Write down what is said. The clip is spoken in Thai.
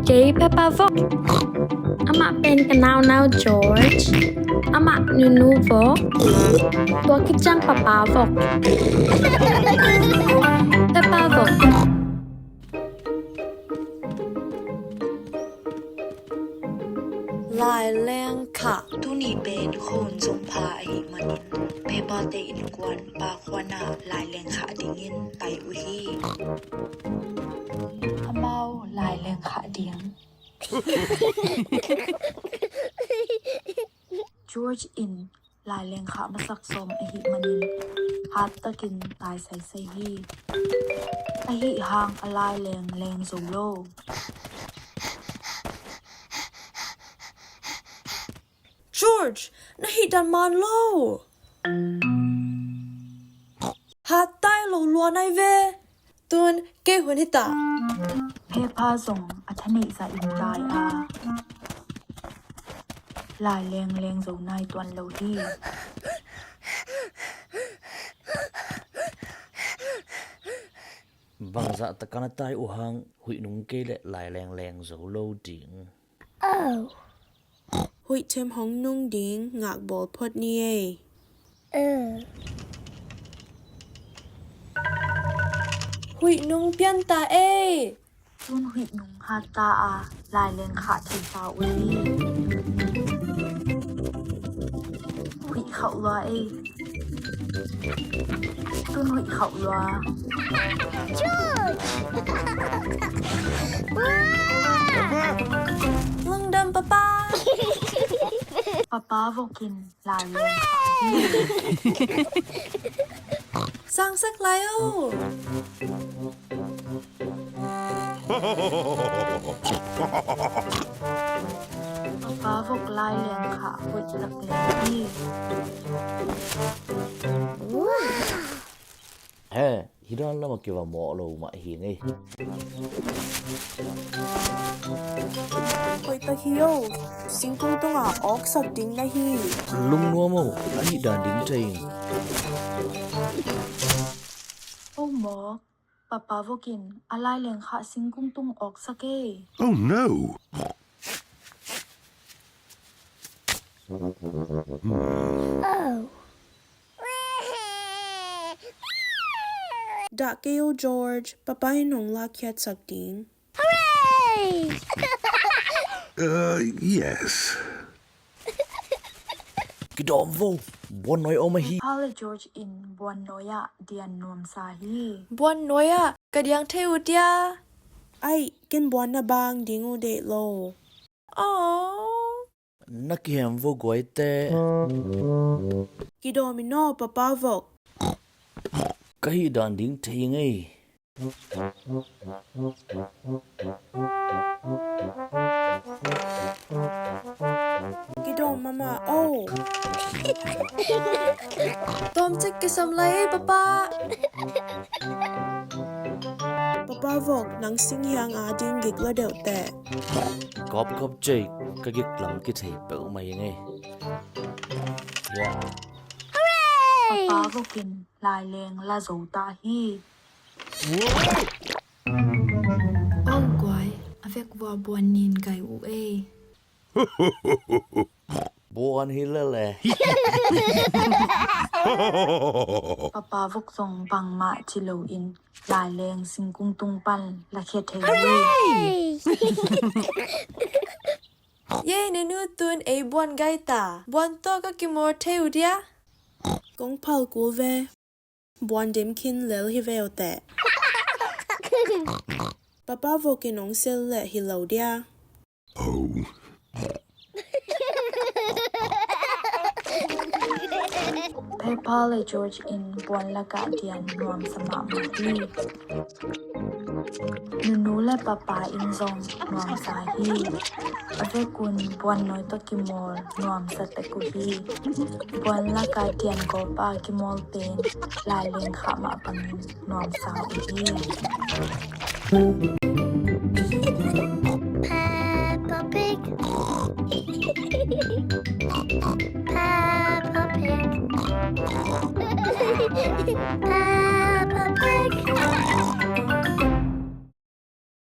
เจ๊เปปาวกอามาเป็นกันนาวจอร์จอามานูวกตัวคิดจังปะปาวกเปปาวกลายแรงค่ะทุนี่เป็นคนสมภาหิมันินเพปาเตอินกวนปาควานาลายแรงค่ะดิงินไตอุฮีขมาวลายแรงค่ะเดียงจอร์จอินลายแรงค่ะมาสักสมอหิมันินฮัตตะกินตายใส่ไซฮีอหิหางอลายแรงโซโลGeorge, nahidan man lo. Hatay lo luan ai ve. Tun ke hun hita. เพพาส่งอัธนิสาอินตายอาลายแรงโซนายตวนเลาที่ บางจะตะกันตายอุหังหุยนุงเกลลายแรงโซโลดิง Hui thêm hong nung ding ngak bol pot ni e. Hui nung pian ta e. ตุนหุยนุงฮาตาอาลายแรงขาไทยตาอุลีหุยเขาลัวเอตุนหุยเขาลัว Lung dam papa. ป้าบอกกินลายแรงขาที่ Sang sak lai o. ป้าบอกลายแรงขาหุยหลักแรงที่ เฮ้ฮิดอนละมาเกี่ยวกับหมอโลมาหิงไง Hui ta hiyo. Sing kung tunga ok sak ding na hi. ลุงนัวโมอันนี้ด่านดิ้งใจง โอ้หมอป้าบอกกินอะไรแรงขาซิงกุ้งตุ้งออกสักเก้ Oh no! Da keo George, papa hinong la kiat sak ding. Yes. กิดอมโวบนน้อยเอามาฮี พาเลจอร์จอินบวนโนยะเดียนนวมซาฮี Buan noya, kadyang teo dia. Ay, kin buan na bang dingo de lo. Oh. นักเขียนโวกวยเต Kidomino papa vok. ก็ฮิด่านดิ้งใจงไง Kidom mama oh. Tom chik kisam lai papa. Papa vok nang sing yang ading gig la deu te. กอบใจก็ยึกหลังกิเทเปิลมายังไงย่า ป้าบอกกินลายแรงลาโซตาฮีโอ้กวยอเวกว่าบวนนินไกอูเอ บัวนี่เลยแหละ ป้าบอกส่งบังมาจิโลอินลายแรงซิงกุ้งตุงปันละเคียเทวี Ye nenu tun e buan gai ta. Buan to ka kimor teu dia. Kong pal kul ve. Buan dem kin lel hi veo te. Papa vo kinong sel le hi lo dia. Oh. เพพาเลจอร์จอินบวนละกาเดียนนวมสมามาฮีนูและป้าอินซองนวมสาฮีอเวกุนบวนน้อยตกิมอลนวมสตะกุฮีบวนละกาเดียนกปากิมอลเป็นลายเลงขามาปันนวมสาอุฮี